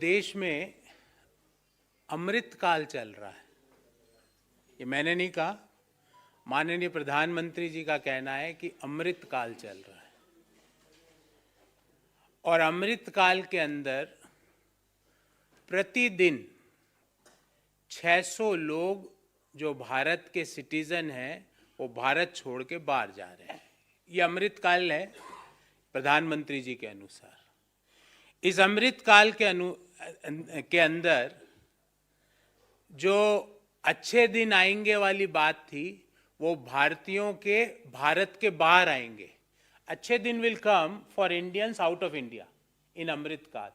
देश में अमृत काल चल रहा है, ये मैंने नहीं कहा, माननीय प्रधानमंत्री जी का कहना है कि अमृत काल चल रहा है। और अमृत काल के अंदर प्रतिदिन 600 लोग जो भारत के सिटीजन हैं वो भारत छोड़ के बाहर जा रहे हैं। ये अमृत काल है प्रधानमंत्री जी के अनुसार। इस अमृत काल के अंदर जो अच्छे दिन आएंगे वाली बात थी वो भारतीयों के भारत के बाहर आएंगे। अच्छे दिन will come for Indians out of India in Amrit Kaal.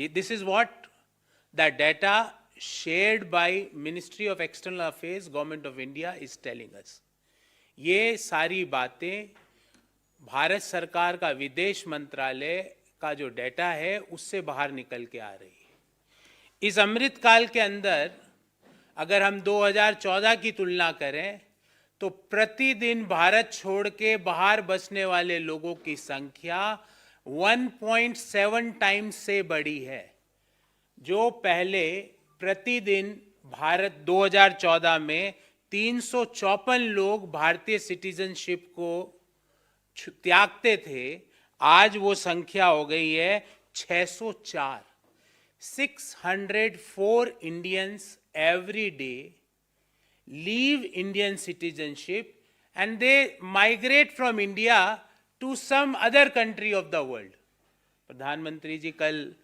This is what the data shared by Ministry of External Affairs, Government of India is telling us. ये सारी बातें भारत सरकार का विदेश मंत्रालय का जो डेटा है उससे बाहर निकल के आ रही है। इस अमृत काल के अंदर अगर हम 2014 की तुलना करें तो प्रतिदिन भारत छोड़ के बाहर बसने वाले लोगों की संख्या 1.7 टाइम्स से बड़ी है। जो पहले प्रतिदिन भारत 2014 में 354 लोग भारतीय सिटीजनशिप को त्यागते थे, आज वो संख्या हो गई है 604। 604 Indians every day leave Indian citizenship and they migrate from India to some other country of the world. प्रधानमंत्री जी कल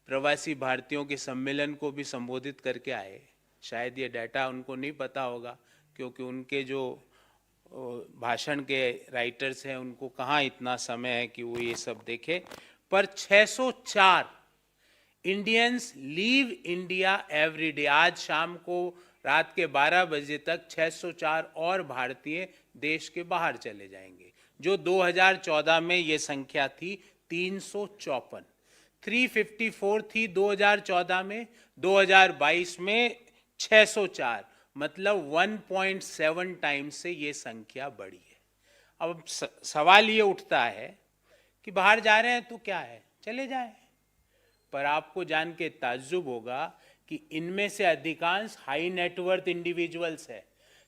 प्रवासी भारतीयों के सम्मेलन को भी संबोधित करके आए। शायद ये डाटा उनको नहीं पता होगा क्योंकि उनके जो भाषण के राइटर्स हैं उनको कहाँ इतना समय है कि वो ये सब देखे। पर 604 Indians leave India every day. आज शाम को रात के 12 बजे तक 604 और भारतीय देश के बाहर चले जाएंगे। जो 2014 में ये संख्या थी 354, 354 थी 2014 में, 2022 में 604, मतलब 1.7 टाइम्स से ये संख्या बढ़ी है। अब सवाल ये उठता है कि बाहर जा रहे हैं तो क्या है, चले जाएं। पर आपको जान के ताज्जुब होगा कि इनमें से अधिकांश हाई नेटवर्थ इंडिविजुअल्स है।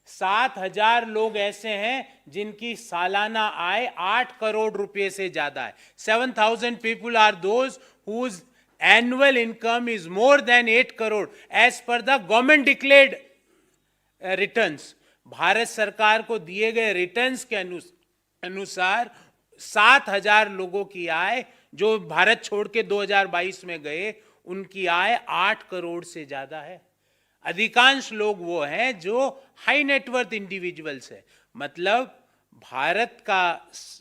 7,000 लोग ऐसे हैं जिनकी सालाना आय 8 करोड़ रुपए से ज्यादा है। 7,000 people are those whose annual income is more than 8 crore as per the government declared returns। Bharat सरकार को दिए गए रिटर्न्स के अनुसार 7,000 लोगों की आय जो भारत छोड़ के 2022 में गए, उनकी आय 8 करोड़ से ज्यादा है। अधिकांश लोग वो हैं जो हाई नेटवर्थ इंडिविजुअल्स है, मतलब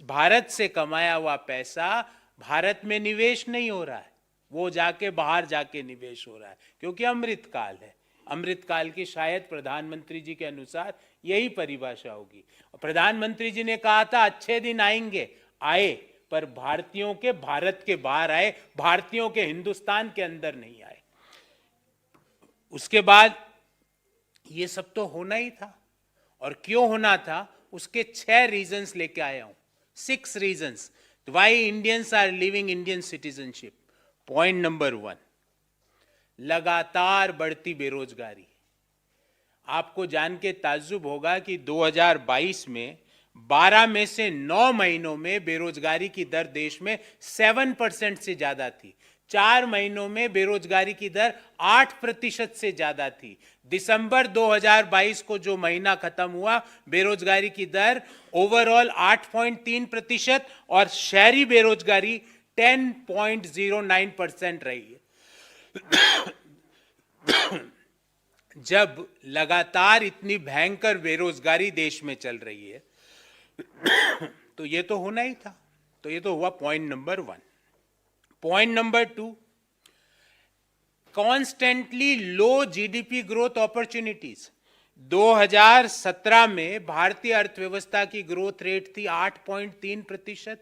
भारत से कमाया हुआ पैसा भारत में निवेश नहीं हो रहा है, वो जाके बाहर जाके निवेश हो रहा है क्योंकि अमृत काल है। अमृत काल की शायद प्रधानमंत्री जी के अनुसार यही परिभाषा होगी। प्रधानमंत्री जी ने कहा था अच्छे दिन आएंगे, आए, पर भारतीयों के भारत के बाहर आए, भारतीयों के हिंदुस्तान के अंदर नहीं आए। उसके बाद ये सब तो होना ही था, और क्यों होना था उसके 6 रीजंस लेके आया हूं। 6 reasons why Indians are living Indian citizenship. Point number 1, लगातार बढ़ती बेरोजगारी। आपको जान के ताज्जुब होगा कि 2022 में 12 में से 9 महीनों में बेरोजगारी की दर देश में 7% से ज्यादा थी। 4 महीनों में बेरोजगारी की दर 8% से ज्यादा थी। दिसंबर 2022 को जो महीना खत्म हुआ, बेरोजगारी की दर ओवरऑल 8.3% और शहरी बेरोजगारी 10.09% रही है। जब लगातार इतनी भयंकर बेरोजगारी देश में चल रही है तो ये तो होना ही था। तो ये तो हुआ point number 1। Point number 2, constantly low GDP growth opportunities. 2017 में भारतीय अर्थव्यवस्था की ग्रोथ रेट थी 8.3%,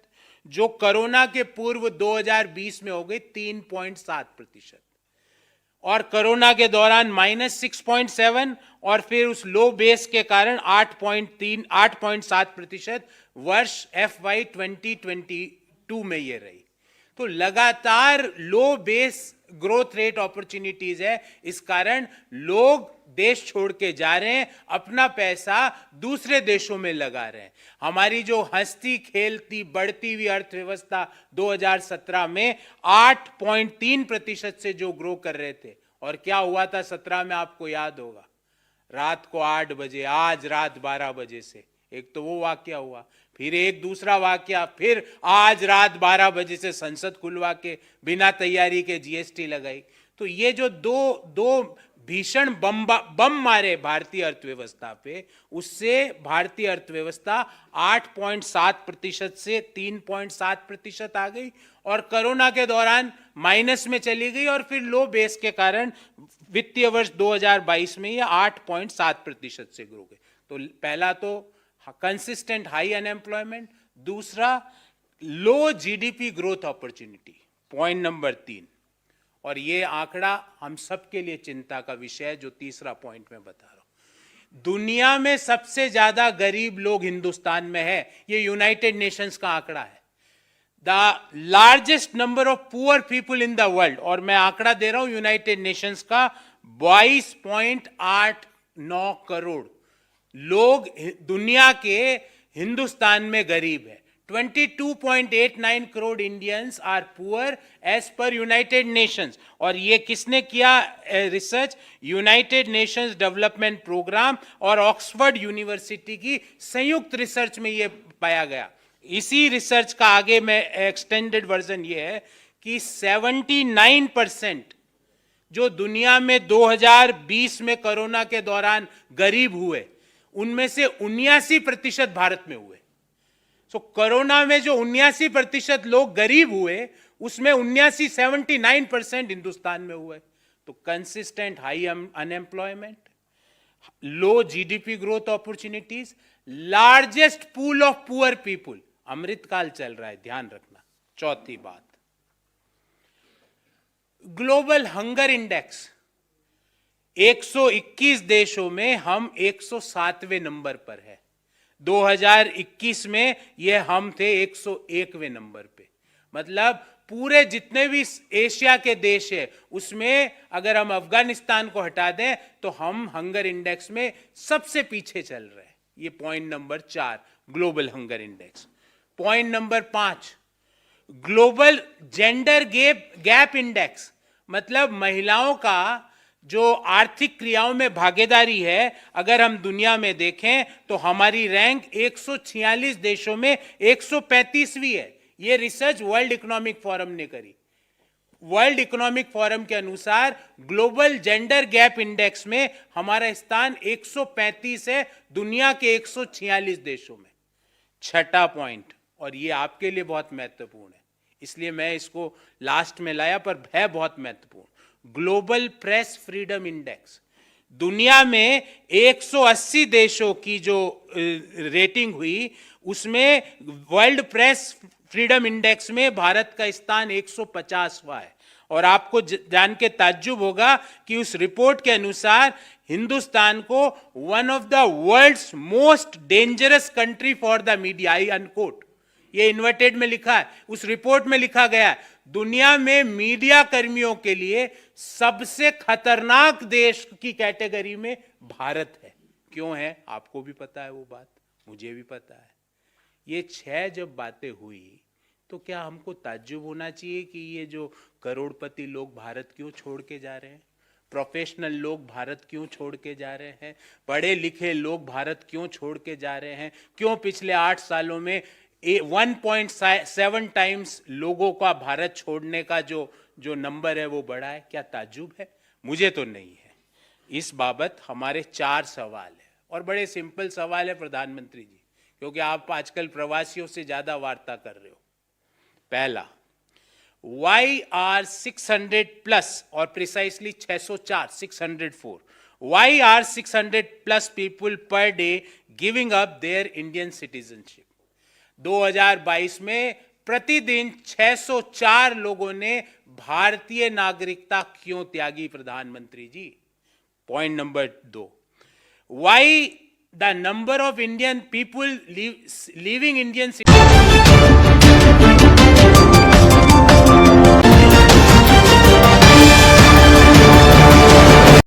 जो कोरोना के पूर्व 2020 में हो गई 3.7%, और कोरोना के दौरान -6.7 और फिर उस लो बेस के कारण 8.7% वर्ष FY 2022 में ये रही। तो लगातार लो बेस ग्रोथ रेट अपॉर्चुनिटीज है, इस कारण लोग देश छोड़ के जा रहे हैं, अपना पैसा दूसरे देशों में लगा रहे हैं। हमारी जो हंसती खेलती बढ़ती हुई अर्थव्यवस्था 2017 में 8.3% से जो ग्रो कर रहे थे, और क्या हुआ था 17 में आपको याद होगा, रात को 8 बजे, आज रात 12 बजे से एक तो वो वाकया हुआ, फिर एक दूसरा वाकया, फिर आज रात 12 बजे से संसद खुलवा के बिना तैयारी के जीएसटी लगाई। तो ये जो दो भीषण बम मारे भारतीय अर्थव्यवस्था पे, उससे भारतीय अर्थव्यवस्था 8.7% से 3.7% आ गई, और कोरोना के दौरान माइनस में चली गई, और फिर लो बेस के कारण वित्तीय वर्ष 2022 में ये 8.7% से ग्रो गई। तो पहला तो कंसिस्टेंट हाई अनएम्प्लॉयमेंट, दूसरा low GDP growth opportunity, point number 3। और ये आंकड़ा हम सबके लिए चिंता का विषय है, जो तीसरा पॉइंट मैं बता रहा हूं। दुनिया में सबसे ज्यादा गरीब लोग हिंदुस्तान में है, ये यूनाइटेड नेशंस का आंकड़ा है। The largest number of poor people in the world, और मैं आंकड़ा दे रहा हूं यूनाइटेड नेशंस का, 22.89 करोड़ लोग दुनिया के हिंदुस्तान में गरीब है। 22.89 crore Indians are poor as per United Nations. और ये किसने किया research? United Nations Development Programme और ऑक्सफोर्ड यूनिवर्सिटी की संयुक्त रिसर्च में ये पाया गया। इसी रिसर्च का आगे में एक्सटेंडेड वर्जन ये है कि 79% जो दुनिया में 2020 में कोरोना के दौरान गरीब हुए, उनमें से 79% भारत में हुए। तो कोरोना में जो 79% लोग गरीब हुए, उसमें 79% हिंदुस्तान में हुए। तो consistent high unemployment, low GDP growth opportunities, largest pool of poor people, Amrit Kaal चल रहा है, ध्यान रखना। चौथी बात, ग्लोबल हंगर इंडेक्स, 121 देशों में हम 107वें नंबर पर है। 2021 में ये हम थे 101वें नंबर पे। मतलब पूरे जितने भी एशिया के देश है, उसमें अगर हम अफगानिस्तान को हटा दें तो हम हंगर इंडेक्स में सबसे पीछे चल रहे हैं। ये point number 4, global hunger index. Point number 5, global gender gap index, मतलब महिलाओं का जो आर्थिक क्रियाओं में भागीदारी है, अगर हम दुनिया में देखें तो हमारी रैंक 146 देशों में 135वीं है। यह रिसर्च वर्ल्ड इकोनॉमिक फोरम ने करी। वर्ल्ड इकोनॉमिक फोरम के अनुसार ग्लोबल जेंडर गैप इंडेक्स में हमारा स्थान 135 है दुनिया के 146 देशों में। छठा पॉइंट, और ये आपके लिए बहुत महत्वपूर्ण है, इसलिए मैं इसको लास्ट में लाया, पर है बहुत महत्वपूर्ण। ग्लोबल प्रेस फ्रीडम इंडेक्स, दुनिया में 180 देशों की जो रेटिंग हुई, उसमें वर्ल्ड प्रेस फ्रीडम इंडेक्स में भारत का स्थान 150वां है। और आपको जान के ताज्जुब होगा कि उस रिपोर्ट के अनुसार हिंदुस्तान को one of the world's most dangerous country for the media, I unquote, ये इन्वर्टेड में लिखा है, उस रिपोर्ट में लिखा गया है, दुनिया में मीडिया कर्मियों के लिए सबसे खतरनाक देश की कैटेगरी में भारत है। क्यों है? आपको भी पता है वो बात, मुझे भी पता है। ये 6 जब बातें हुई तो क्या हमको ताज्जुब होना चाहिए कि ये जो करोड़पति लोग भारत क्यों छोड़ के जा रहे हैं? प्रोफेशनल लोग भारत क्यों छोड़ के जा रहे हैं? पढ़े लिखे लोग भारत क्यों छोड़ के जा रहे हैं? क्यों पिछले 8 सालों में 1.7 टाइम्स लोगों का भारत छोड़ने का जो नंबर है वो बढ़ा है? क्या ताज्जुब है? मुझे तो नहीं है। इस बाबत हमारे 4 सवाल है, और बड़े सिंपल सवाल है प्रधानमंत्री जी, क्योंकि आप आजकल प्रवासियों से ज्यादा वार्ता कर रहे हो। पहला, वाई आर 600 प्लस, और precisely 604, 604, why are 600 plus people per day giving up their Indian citizenship? 2022 में प्रतिदिन 604 लोगों ने भारतीय नागरिकता क्यों त्यागी प्रधानमंत्री ji? Point number 2, why the number of Indian people living Indian